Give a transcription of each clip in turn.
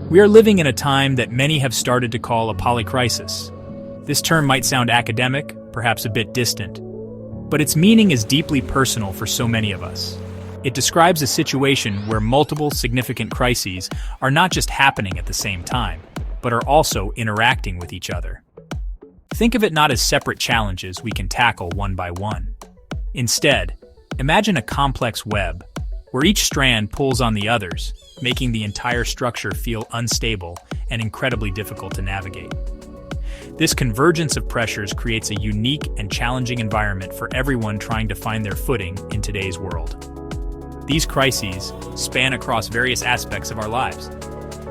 We are living in a time that many have started to call a polycrisis. This term might sound academic, perhaps a bit distant, but its meaning is deeply personal for so many of us. It describes a situation where multiple significant crises are not just happening at the same time, but are also interacting with each other. Think of it not as separate challenges we can tackle one by one. Instead, imagine a complex web where each strand pulls on the others, making the entire structure feel unstable and incredibly difficult to navigate. This convergence of pressures creates a unique and challenging environment for everyone trying to find their footing in today's world. These crises span across various aspects of our lives.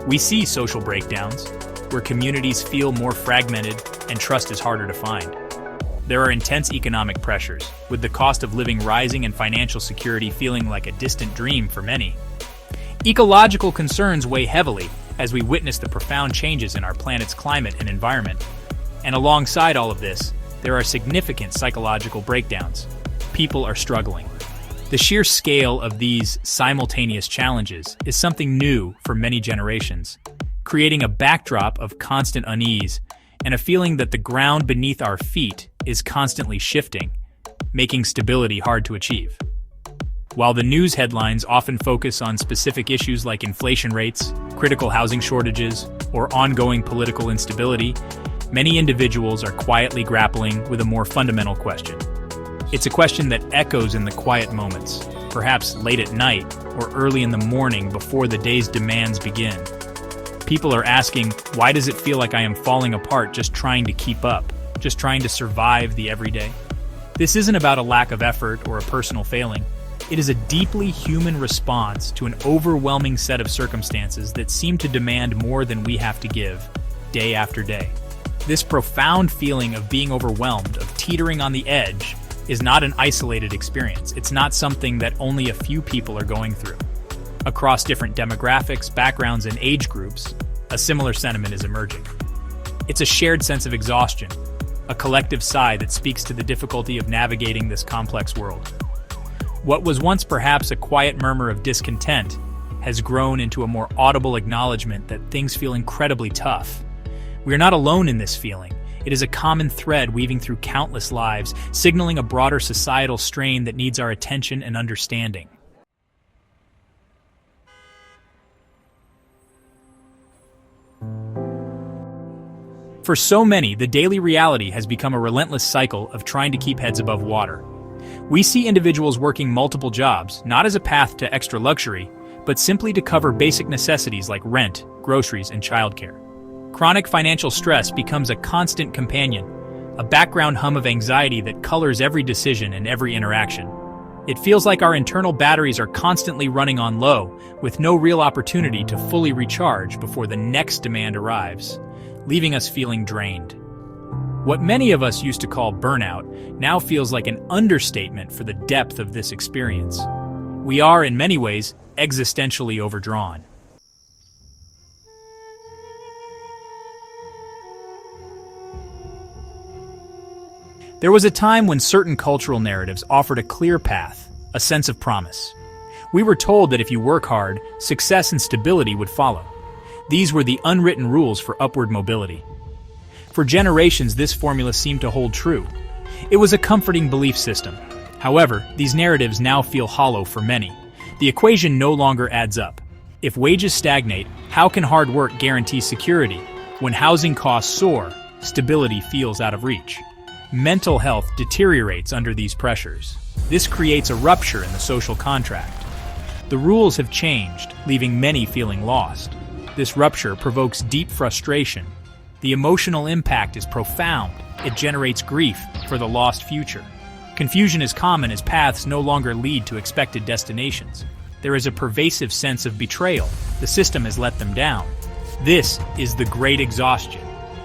We see social breakdowns, where communities feel more fragmented and trust is harder to find. There are intense economic pressures, with the cost of living rising and financial security feeling like a distant dream for many. Ecological concerns weigh heavily as we witness the profound changes in our planet's climate and environment. And alongside all of this, there are significant psychological breakdowns. People are struggling. The sheer scale of these simultaneous challenges is something new for many generations, creating a backdrop of constant unease and a feeling that the ground beneath our feet is constantly shifting, making stability hard to achieve. While the news headlines often focus on specific issues like inflation rates, critical housing shortages, or ongoing political instability, many individuals are quietly grappling with a more fundamental question. It's a question that echoes in the quiet moments, perhaps late at night or early in the morning before the day's demands begin. People are asking, why does it feel like I am falling apart just trying to keep up, just trying to survive the everyday? This isn't about a lack of effort or a personal failing. It is a deeply human response to an overwhelming set of circumstances that seem to demand more than we have to give, day after day. This profound feeling of being overwhelmed, of teetering on the edge, is not an isolated experience. It's not something that only a few people are going through. Across different demographics, backgrounds, and age groups, a similar sentiment is emerging. It's a shared sense of exhaustion, a collective sigh that speaks to the difficulty of navigating this complex world. What was once perhaps a quiet murmur of discontent has grown into a more audible acknowledgement that things feel incredibly tough. We are not alone in this feeling. It is a common thread weaving through countless lives, signaling a broader societal strain that needs our attention and understanding. For so many, the daily reality has become a relentless cycle of trying to keep heads above water. We see individuals working multiple jobs, not as a path to extra luxury, but simply to cover basic necessities like rent, groceries, and childcare. Chronic financial stress becomes a constant companion, a background hum of anxiety that colors every decision and every interaction. It feels like our internal batteries are constantly running on low, with no real opportunity to fully recharge before the next demand arrives, leaving us feeling drained. What many of us used to call burnout now feels like an understatement for the depth of this experience. We are, in many ways, existentially overdrawn. There was a time when certain cultural narratives offered a clear path, a sense of promise. We were told that if you work hard, success and stability would follow. These were the unwritten rules for upward mobility. For generations, this formula seemed to hold true. It was a comforting belief system. However, these narratives now feel hollow for many. The equation no longer adds up. If wages stagnate, how can hard work guarantee security? When housing costs soar, stability feels out of reach. Mental health deteriorates under these pressures. This creates a rupture in the social contract. The rules have changed, leaving many feeling lost. This rupture provokes deep frustration. The emotional impact is profound. It generates grief for the lost future. Confusion is common as paths no longer lead to expected destinations. There is a pervasive sense of betrayal. The system has let them down. This is the great exhaustion.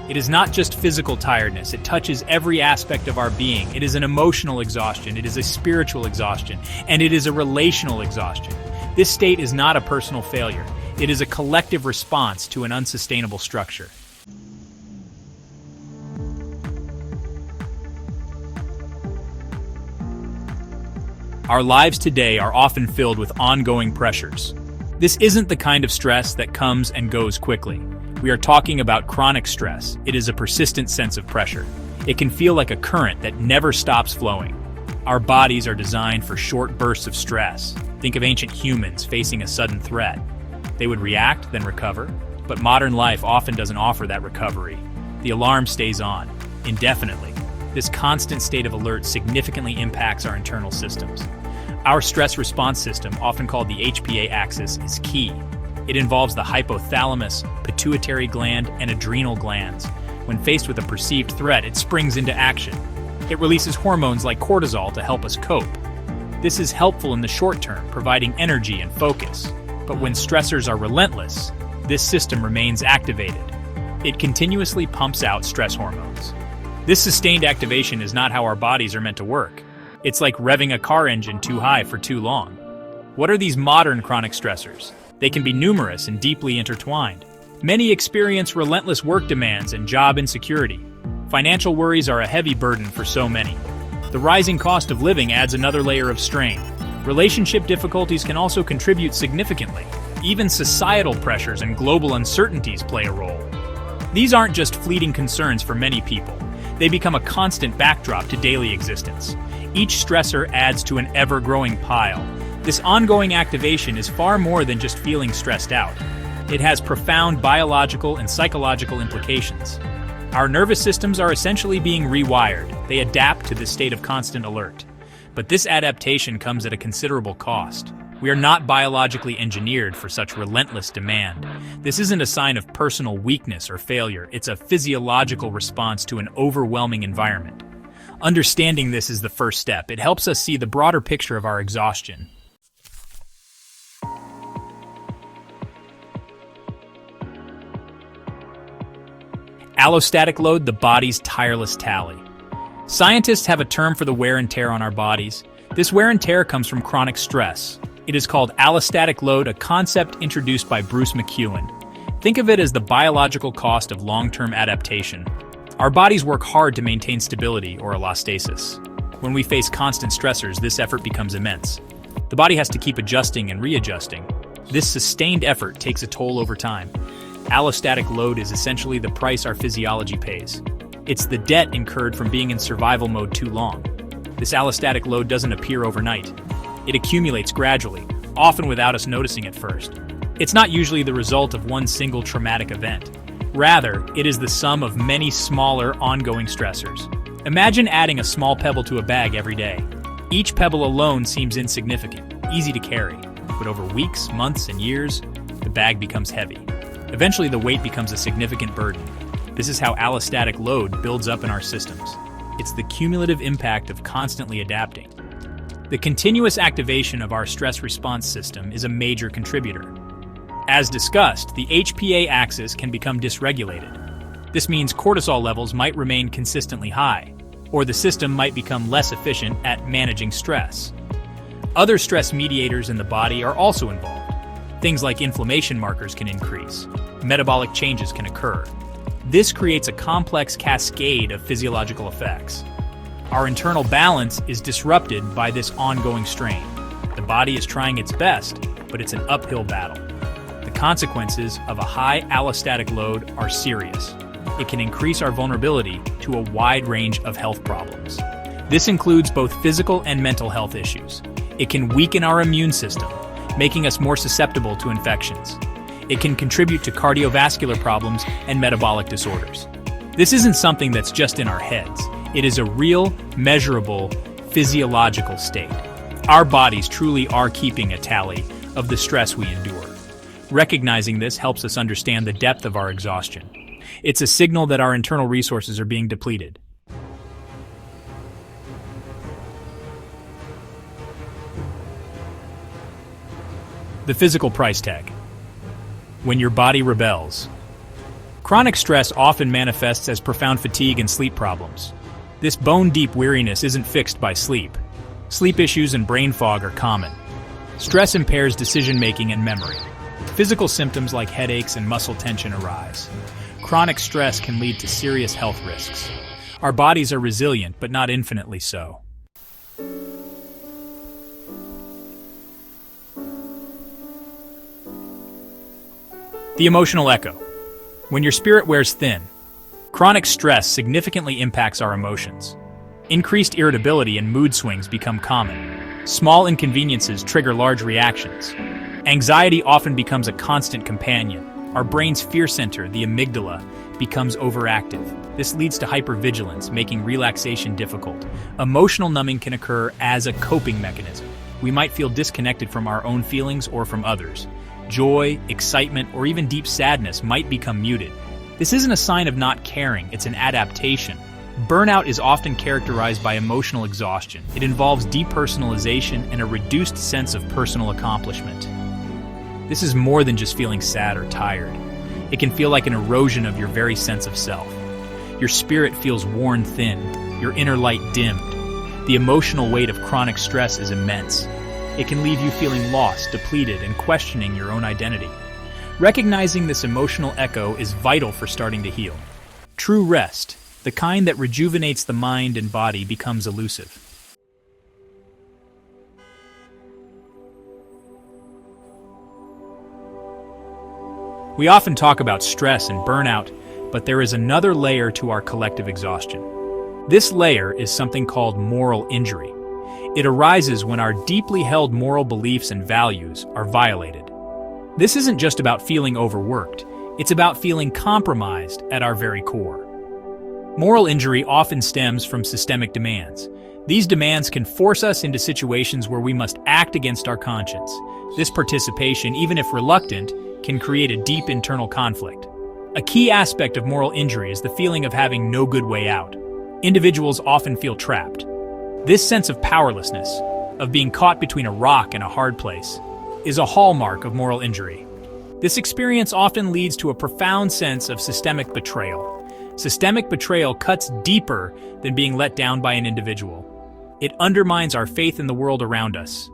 It is not just physical tiredness, it touches every aspect of our being. It is an emotional exhaustion, it is a spiritual exhaustion, and it is a relational exhaustion. This state is not a personal failure. It is a collective response to an unsustainable structure. Our lives today are often filled with ongoing pressures. This isn't the kind of stress that comes and goes quickly. We are talking about chronic stress. It is a persistent sense of pressure. It can feel like a current that never stops flowing. Our bodies are designed for short bursts of stress. Think of ancient humans facing a sudden threat. They would react, then recover. But modern life often doesn't offer that recovery. The alarm stays on, indefinitely. This constant state of alert significantly impacts our internal systems. Our stress response system, often called the HPA axis, is key. It involves the hypothalamus, pituitary gland, and adrenal glands. When faced with a perceived threat, it springs into action. It releases hormones like cortisol to help us cope. This is helpful in the short term, providing energy and focus. But when stressors are relentless, this system remains activated. It continuously pumps out stress hormones. This sustained activation is not how our bodies are meant to work. It's like revving a car engine too high for too long. What are these modern chronic stressors? They can be numerous and deeply intertwined. Many experience relentless work demands and job insecurity. Financial worries are a heavy burden for so many. The rising cost of living adds another layer of strain. Relationship difficulties can also contribute significantly. Even societal pressures and global uncertainties play a role. These aren't just fleeting concerns for many people. They become a constant backdrop to daily existence. Each stressor adds to an ever-growing pile. This ongoing activation is far more than just feeling stressed out. It has profound biological and psychological implications. Our nervous systems are essentially being rewired. They adapt to this state of constant alert. But this adaptation comes at a considerable cost. We are not biologically engineered for such relentless demand. This isn't a sign of personal weakness or failure. It's a physiological response to an overwhelming environment. Understanding this is the first step. It helps us see the broader picture of our exhaustion. Allostatic load, the body's tireless tally. Scientists have a term for the wear and tear on our bodies. This wear and tear comes from chronic stress. It is called allostatic load, a concept introduced by Bruce McEwen. Think of it as the biological cost of long-term adaptation. Our bodies work hard to maintain stability, or allostasis. When we face constant stressors, this effort becomes immense. The body has to keep adjusting and readjusting. This sustained effort takes a toll over time. Allostatic load is essentially the price our physiology pays. It's the debt incurred from being in survival mode too long. This allostatic load doesn't appear overnight. It accumulates gradually, often without us noticing at first. It's not usually the result of one single traumatic event. Rather, it is the sum of many smaller, ongoing stressors. Imagine adding a small pebble to a bag every day. Each pebble alone seems insignificant, easy to carry, but over weeks, months, and years, the bag becomes heavy. Eventually, the weight becomes a significant burden. This is how allostatic load builds up in our systems. It's the cumulative impact of constantly adapting. The continuous activation of our stress response system is a major contributor. As discussed, the HPA axis can become dysregulated. This means cortisol levels might remain consistently high, or the system might become less efficient at managing stress. Other stress mediators in the body are also involved. Things like inflammation markers can increase. Metabolic changes can occur. This creates a complex cascade of physiological effects. Our internal balance is disrupted by this ongoing strain. The body is trying its best, but it's an uphill battle. The consequences of a high allostatic load are serious. It can increase our vulnerability to a wide range of health problems. This includes both physical and mental health issues. It can weaken our immune system, making us more susceptible to infections. It can contribute to cardiovascular problems and metabolic disorders. This isn't something that's just in our heads. It is a real, measurable, physiological state. Our bodies truly are keeping a tally of the stress we endure. Recognizing this helps us understand the depth of our exhaustion. It's a signal that our internal resources are being depleted. The physical price tag. When your body rebels. Chronic stress often manifests as profound fatigue and sleep problems. This bone-deep weariness isn't fixed by sleep. Sleep issues and brain fog are common. Stress impairs decision-making and memory. Physical symptoms like headaches and muscle tension arise. Chronic stress can lead to serious health risks. Our bodies are resilient, but not infinitely so. The emotional echo. When your spirit wears thin, chronic stress significantly impacts our emotions. Increased irritability and mood swings become common. Small inconveniences trigger large reactions. Anxiety often becomes a constant companion. Our brain's fear center, the amygdala, becomes overactive. This leads to hypervigilance, making relaxation difficult. Emotional numbing can occur as a coping mechanism. We might feel disconnected from our own feelings or from others. Joy, excitement, or even deep sadness might become muted. This isn't a sign of not caring, it's an adaptation. Burnout is often characterized by emotional exhaustion. It involves depersonalization and a reduced sense of personal accomplishment. This is more than just feeling sad or tired. It can feel like an erosion of your very sense of self. Your spirit feels worn thin, your inner light dimmed. The emotional weight of chronic stress is immense. It can leave you feeling lost, depleted, and questioning your own identity. Recognizing this emotional echo is vital for starting to heal. True rest, the kind that rejuvenates the mind and body, becomes elusive. We often talk about stress and burnout, but there is another layer to our collective exhaustion. This layer is something called moral injury. It arises when our deeply held moral beliefs and values are violated. This isn't just about feeling overworked, it's about feeling compromised at our very core. Moral injury often stems from systemic demands. These demands can force us into situations where we must act against our conscience. This participation, even if reluctant, can create a deep internal conflict. A key aspect of moral injury is the feeling of having no good way out. Individuals often feel trapped. This sense of powerlessness, of being caught between a rock and a hard place, is a hallmark of moral injury. This experience often leads to a profound sense of systemic betrayal. Systemic betrayal cuts deeper than being let down by an individual. It undermines our faith in the world around us,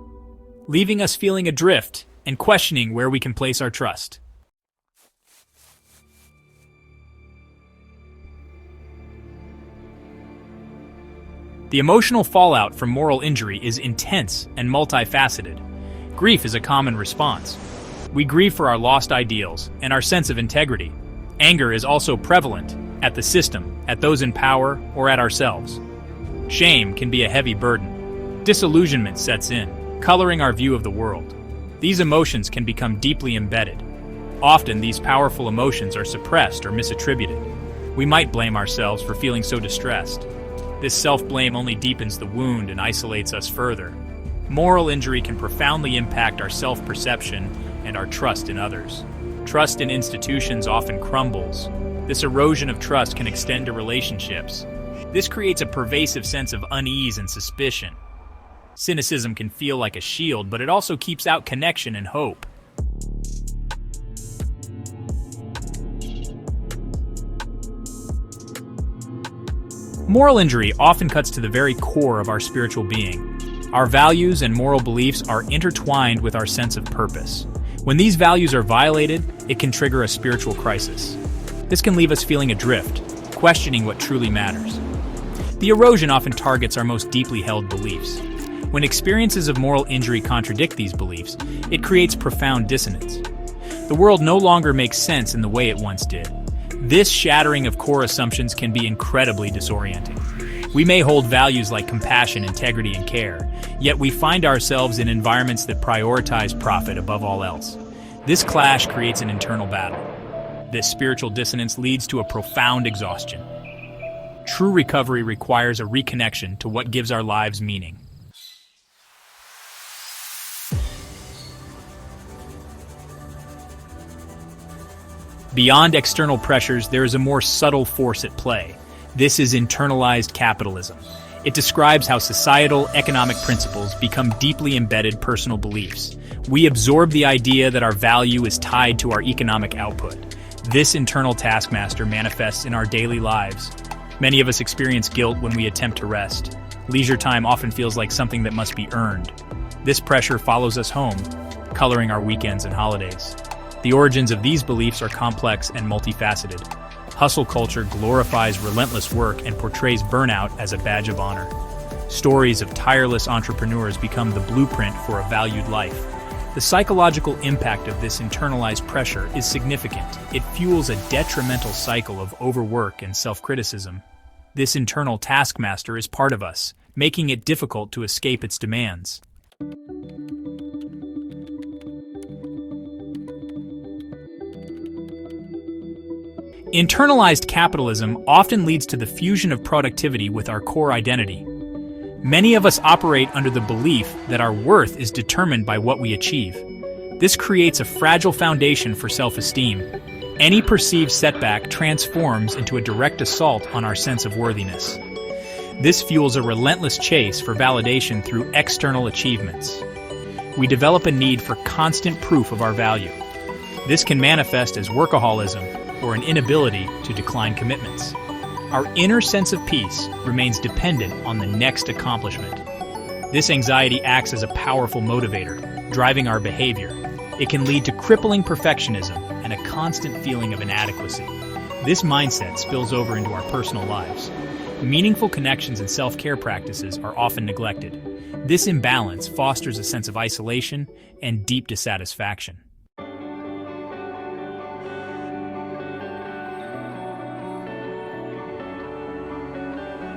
leaving us feeling adrift and questioning where we can place our trust. The emotional fallout from moral injury is intense and multifaceted. Grief is a common response. We grieve for our lost ideals and our sense of integrity. Anger is also prevalent at the system, at those in power, or at ourselves. Shame can be a heavy burden. Disillusionment sets in, coloring our view of the world. These emotions can become deeply embedded. Often, these powerful emotions are suppressed or misattributed. We might blame ourselves for feeling so distressed. This self-blame only deepens the wound and isolates us further. Moral injury can profoundly impact our self-perception and our trust in others. Trust in institutions often crumbles. This erosion of trust can extend to relationships. This creates a pervasive sense of unease and suspicion. Cynicism can feel like a shield, but it also keeps out connection and hope. Moral injury often cuts to the very core of our spiritual being. Our values and moral beliefs are intertwined with our sense of purpose. When these values are violated, it can trigger a spiritual crisis. This can leave us feeling adrift, questioning what truly matters. The erosion often targets our most deeply held beliefs. When experiences of moral injury contradict these beliefs, it creates profound dissonance. The world no longer makes sense in the way it once did. This shattering of core assumptions can be incredibly disorienting. We may hold values like compassion, integrity, and care, yet we find ourselves in environments that prioritize profit above all else. This clash creates an internal battle. This spiritual dissonance leads to a profound exhaustion. True recovery requires a reconnection to what gives our lives meaning. Beyond external pressures, there is a more subtle force at play. This is internalized capitalism. It describes how societal, economic principles become deeply embedded personal beliefs. We absorb the idea that our value is tied to our economic output. This internal taskmaster manifests in our daily lives. Many of us experience guilt when we attempt to rest. Leisure time often feels like something that must be earned. This pressure follows us home, coloring our weekends and holidays. The origins of these beliefs are complex and multifaceted. Hustle culture glorifies relentless work and portrays burnout as a badge of honor. Stories of tireless entrepreneurs become the blueprint for a valued life. The psychological impact of this internalized pressure is significant. It fuels a detrimental cycle of overwork and self-criticism. This internal taskmaster is part of us, making it difficult to escape its demands. Internalized capitalism often leads to the fusion of productivity with our core identity. Many of us operate under the belief that our worth is determined by what we achieve. This creates a fragile foundation for self-esteem. Any perceived setback transforms into a direct assault on our sense of worthiness. This fuels a relentless chase for validation through external achievements. We develop a need for constant proof of our value. This can manifest as workaholism or an inability to decline commitments. Our inner sense of peace remains dependent on the next accomplishment. This anxiety acts as a powerful motivator, driving our behavior. It can lead to crippling perfectionism and a constant feeling of inadequacy. This mindset spills over into our personal lives. Meaningful connections and self-care practices are often neglected. This imbalance fosters a sense of isolation and deep dissatisfaction.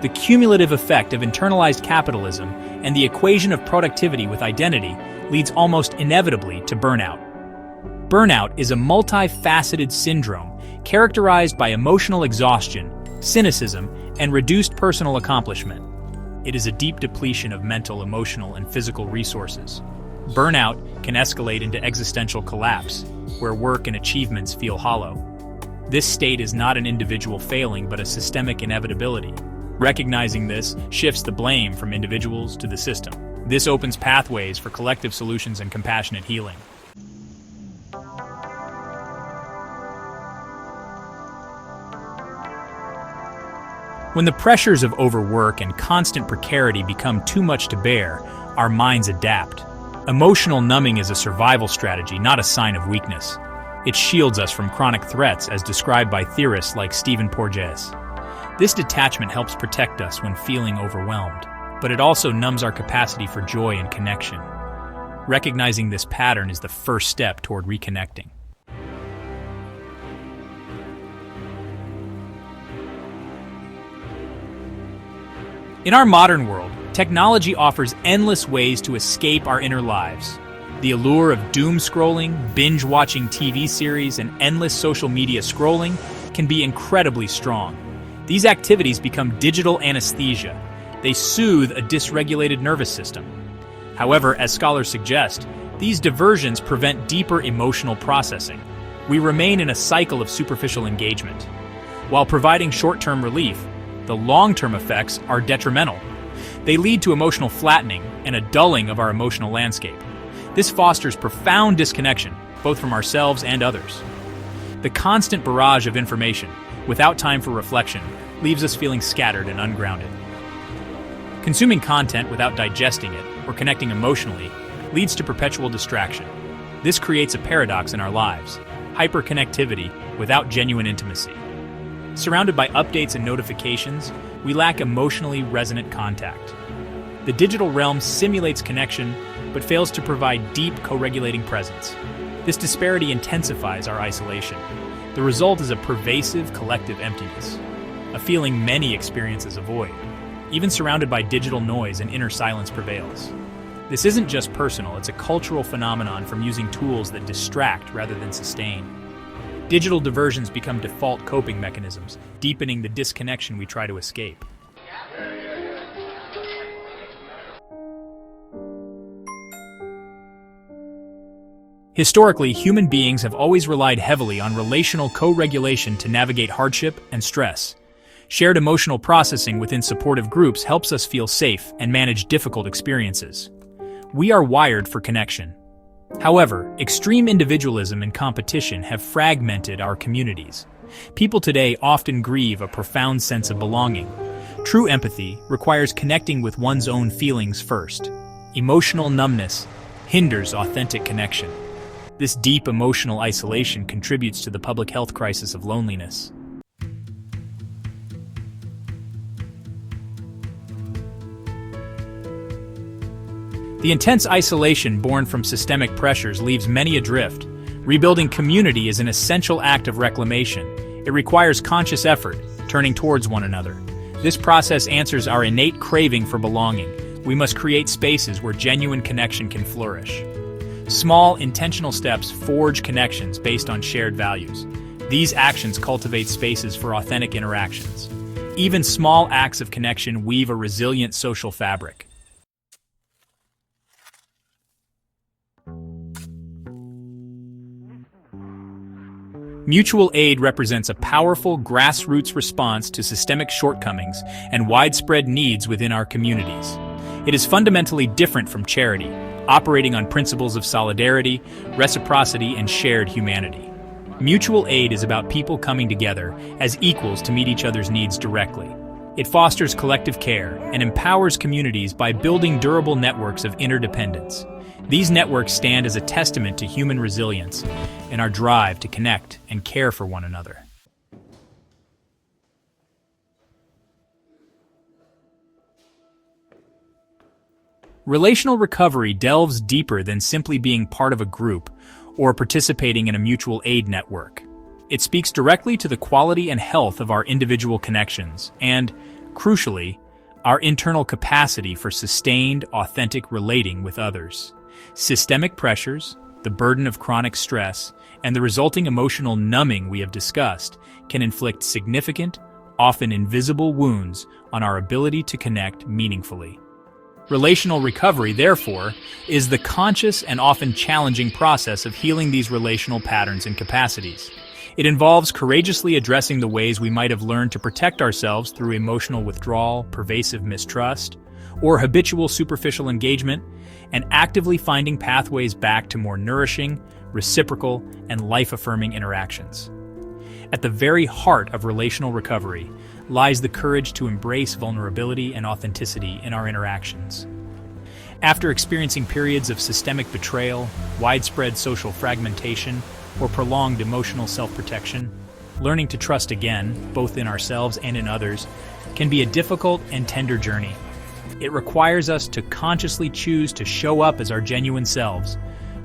The cumulative effect of internalized capitalism and the equation of productivity with identity leads almost inevitably to burnout. Burnout is a multifaceted syndrome characterized by emotional exhaustion, cynicism, and reduced personal accomplishment. It is a deep depletion of mental, emotional, and physical resources. Burnout can escalate into existential collapse, where work and achievements feel hollow. This state is not an individual failing, but a systemic inevitability. Recognizing this shifts the blame from individuals to the system. This opens pathways for collective solutions and compassionate healing. When the pressures of overwork and constant precarity become too much to bear, our minds adapt. Emotional numbing is a survival strategy, not a sign of weakness. It shields us from chronic threats, as described by theorists like Stephen Porges. This detachment helps protect us when feeling overwhelmed, but it also numbs our capacity for joy and connection. Recognizing this pattern is the first step toward reconnecting. In our modern world, technology offers endless ways to escape our inner lives. The allure of doom scrolling, binge-watching TV series, and endless social media scrolling can be incredibly strong. These activities become digital anesthesia. They soothe a dysregulated nervous system. However, as scholars suggest, these diversions prevent deeper emotional processing. We remain in a cycle of superficial engagement. While providing short-term relief, the long-term effects are detrimental. They lead to emotional flattening and a dulling of our emotional landscape. This fosters profound disconnection, both from ourselves and others. The constant barrage of information, without time for reflection, leaves us feeling scattered and ungrounded. Consuming content without digesting it or connecting emotionally leads to perpetual distraction. This creates a paradox in our lives: hyperconnectivity without genuine intimacy. Surrounded by updates and notifications, we lack emotionally resonant contact. The digital realm simulates connection, but fails to provide deep, co-regulating presence. This disparity intensifies our isolation. The result is a pervasive collective emptiness, a feeling many experience as a void. Even surrounded by digital noise, an inner silence prevails. This isn't just personal, it's a cultural phenomenon from using tools that distract rather than sustain. Digital diversions become default coping mechanisms, deepening the disconnection we try to escape. Historically, human beings have always relied heavily on relational co-regulation to navigate hardship and stress. Shared emotional processing within supportive groups helps us feel safe and manage difficult experiences. We are wired for connection. However, extreme individualism and competition have fragmented our communities. People today often grieve a profound sense of belonging. True empathy requires connecting with one's own feelings first. Emotional numbness hinders authentic connection. This deep emotional isolation contributes to the public health crisis of loneliness. The intense isolation born from systemic pressures leaves many adrift. Rebuilding community is an essential act of reclamation. It requires conscious effort, turning towards one another. This process answers our innate craving for belonging. We must create spaces where genuine connection can flourish. Small, intentional steps forge connections based on shared values. These actions cultivate spaces for authentic interactions. Even small acts of connection weave a resilient social fabric. Mutual aid represents a powerful grassroots response to systemic shortcomings and widespread needs within our communities. It is fundamentally different from charity, operating on principles of solidarity, reciprocity, and shared humanity. Mutual aid is about people coming together as equals to meet each other's needs directly. It fosters collective care and empowers communities by building durable networks of interdependence. These networks stand as a testament to human resilience and our drive to connect and care for one another. Relational recovery delves deeper than simply being part of a group or participating in a mutual aid network. It speaks directly to the quality and health of our individual connections and, crucially, our internal capacity for sustained, authentic relating with others. Systemic pressures, the burden of chronic stress, and the resulting emotional numbing we have discussed can inflict significant, often invisible wounds on our ability to connect meaningfully. Relational recovery, therefore, is the conscious and often challenging process of healing these relational patterns and capacities. It involves courageously addressing the ways we might have learned to protect ourselves through emotional withdrawal, pervasive mistrust, or habitual superficial engagement, and actively finding pathways back to more nourishing, reciprocal, and life-affirming interactions. At the very heart of relational recovery lies the courage to embrace vulnerability and authenticity in our interactions. After experiencing periods of systemic betrayal, widespread social fragmentation, or prolonged emotional self-protection, learning to trust again, both in ourselves and in others, can be a difficult and tender journey. It requires us to consciously choose to show up as our genuine selves,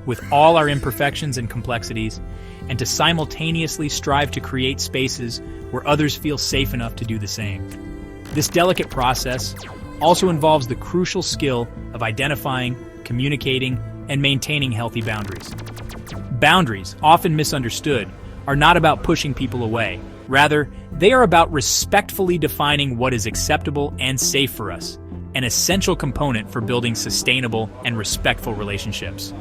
with all our imperfections and complexities, and to simultaneously strive to create spaces where others feel safe enough to do the same. This delicate process also involves the crucial skill of identifying, communicating, and maintaining healthy boundaries. Boundaries, often misunderstood, are not about pushing people away. Rather, they are about respectfully defining what is acceptable and safe for us, an essential component for building sustainable and respectful relationships.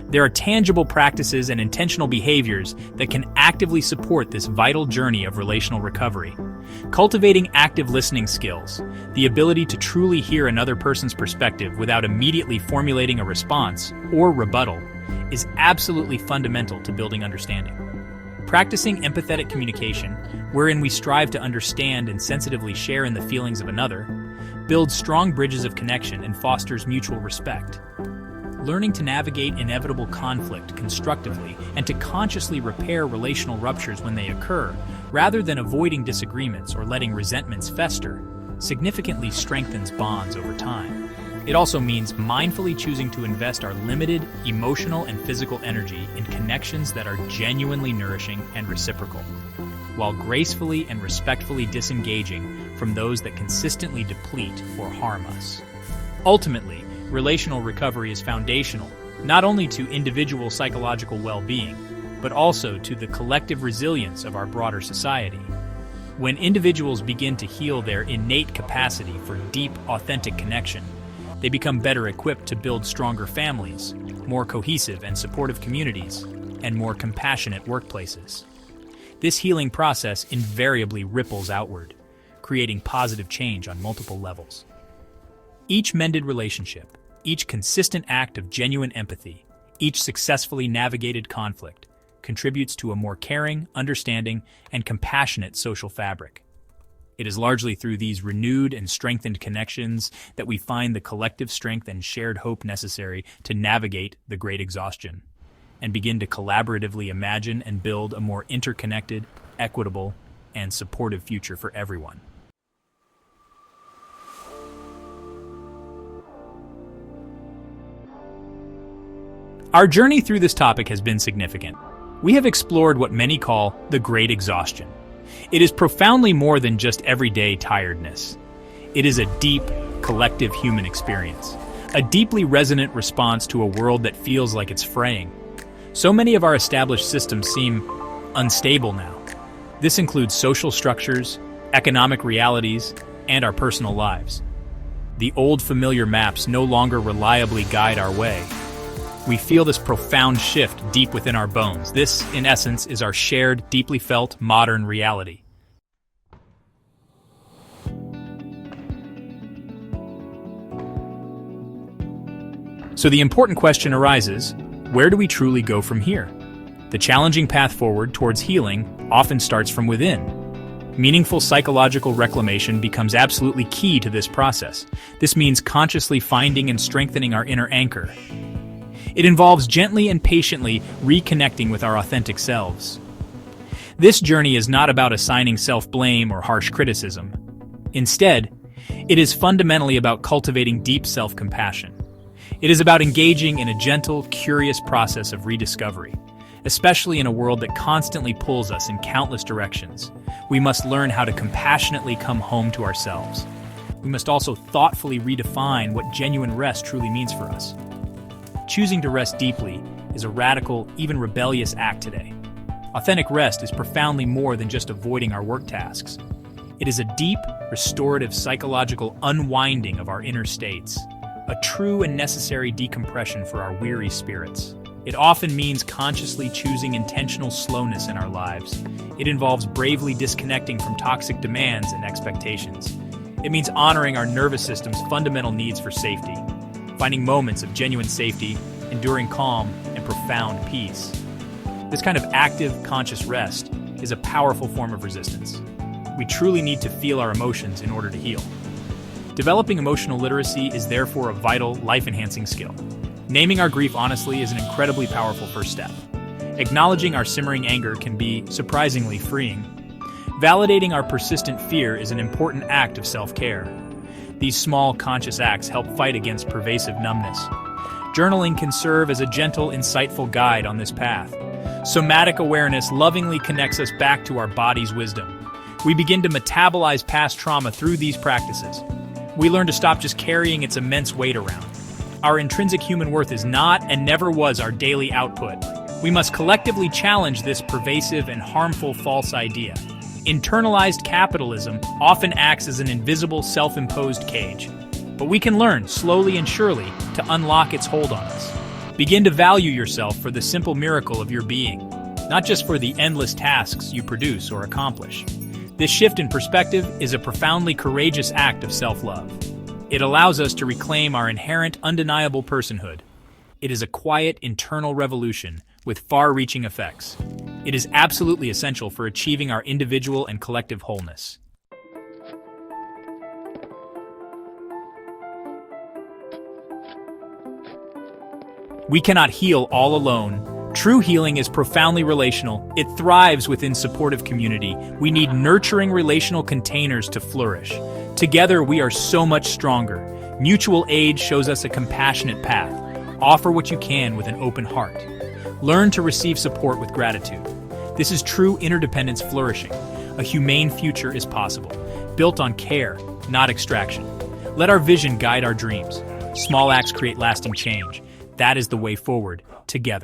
There are tangible practices and intentional behaviors that can actively support this vital journey of relational recovery. Cultivating active listening skills, the ability to truly hear another person's perspective without immediately formulating a response or rebuttal, is absolutely fundamental to building understanding. Practicing empathetic communication, wherein we strive to understand and sensitively share in the feelings of another, builds strong bridges of connection and fosters mutual respect. Learning to navigate inevitable conflict constructively and to consciously repair relational ruptures when they occur, rather than avoiding disagreements or letting resentments fester, significantly strengthens bonds over time. It also means mindfully choosing to invest our limited emotional and physical energy in connections that are genuinely nourishing and reciprocal, while gracefully and respectfully disengaging from those that consistently deplete or harm us. Ultimately, relational recovery is foundational, not only to individual psychological well-being, but also to the collective resilience of our broader society. When individuals begin to heal their innate capacity for deep, authentic connection, they become better equipped to build stronger families, more cohesive and supportive communities, and more compassionate workplaces. This healing process invariably ripples outward, creating positive change on multiple levels. Each mended relationship, each consistent act of genuine empathy, each successfully navigated conflict contributes to a more caring, understanding, and compassionate social fabric. It is largely through these renewed and strengthened connections that we find the collective strength and shared hope necessary to navigate the great exhaustion and begin to collaboratively imagine and build a more interconnected, equitable, and supportive future for everyone. Our journey through this topic has been significant. We have explored what many call the Great Exhaustion. It is profoundly more than just everyday tiredness. It is a deep, collective human experience, a deeply resonant response to a world that feels like it's fraying. So many of our established systems seem unstable now. This includes social structures, economic realities, and our personal lives. The old familiar maps no longer reliably guide our way. We feel this profound shift deep within our bones. This, in essence, is our shared, deeply felt, modern reality. So the important question arises, where do we truly go from here? The challenging path forward towards healing often starts from within. Meaningful psychological reclamation becomes absolutely key to this process. This means consciously finding and strengthening our inner anchor. It involves gently and patiently reconnecting with our authentic selves. This journey is not about assigning self-blame or harsh criticism. Instead, it is fundamentally about cultivating deep self-compassion. It is about engaging in a gentle, curious process of rediscovery. Especially in a world that constantly pulls us in countless directions, we must learn how to compassionately come home to ourselves. We must also thoughtfully redefine what genuine rest truly means for us. Choosing to rest deeply is a radical, even rebellious act today. Authentic rest is profoundly more than just avoiding our work tasks. It is a deep, restorative psychological unwinding of our inner states, a true and necessary decompression for our weary spirits. It often means consciously choosing intentional slowness in our lives. It involves bravely disconnecting from toxic demands and expectations. It means honoring our nervous system's fundamental needs for safety, finding moments of genuine safety, enduring calm, and profound peace. This kind of active, conscious rest is a powerful form of resistance. We truly need to feel our emotions in order to heal. Developing emotional literacy is therefore a vital, life-enhancing skill. Naming our grief honestly is an incredibly powerful first step. Acknowledging our simmering anger can be surprisingly freeing. Validating our persistent fear is an important act of self-care. These small, conscious acts help fight against pervasive numbness. Journaling can serve as a gentle, insightful guide on this path. Somatic awareness lovingly connects us back to our body's wisdom. We begin to metabolize past trauma through these practices. We learn to stop just carrying its immense weight around. Our intrinsic human worth is not and never was our daily output. We must collectively challenge this pervasive and harmful false idea. Internalized capitalism often acts as an invisible, self-imposed cage. But we can learn, slowly and surely, to unlock its hold on us. Begin to value yourself for the simple miracle of your being, not just for the endless tasks you produce or accomplish. This shift in perspective is a profoundly courageous act of self-love. It allows us to reclaim our inherent, undeniable personhood. It is a quiet, internal revolution with far-reaching effects. It is absolutely essential for achieving our individual and collective wholeness. We cannot heal all alone. True healing is profoundly relational. It thrives within supportive community. We need nurturing relational containers to flourish. Together, we are so much stronger. Mutual aid shows us a compassionate path. Offer what you can with an open heart. Learn to receive support with gratitude. This is true interdependence flourishing. A humane future is possible, built on care, not extraction. Let our vision guide our dreams. Small acts create lasting change. That is the way forward, together.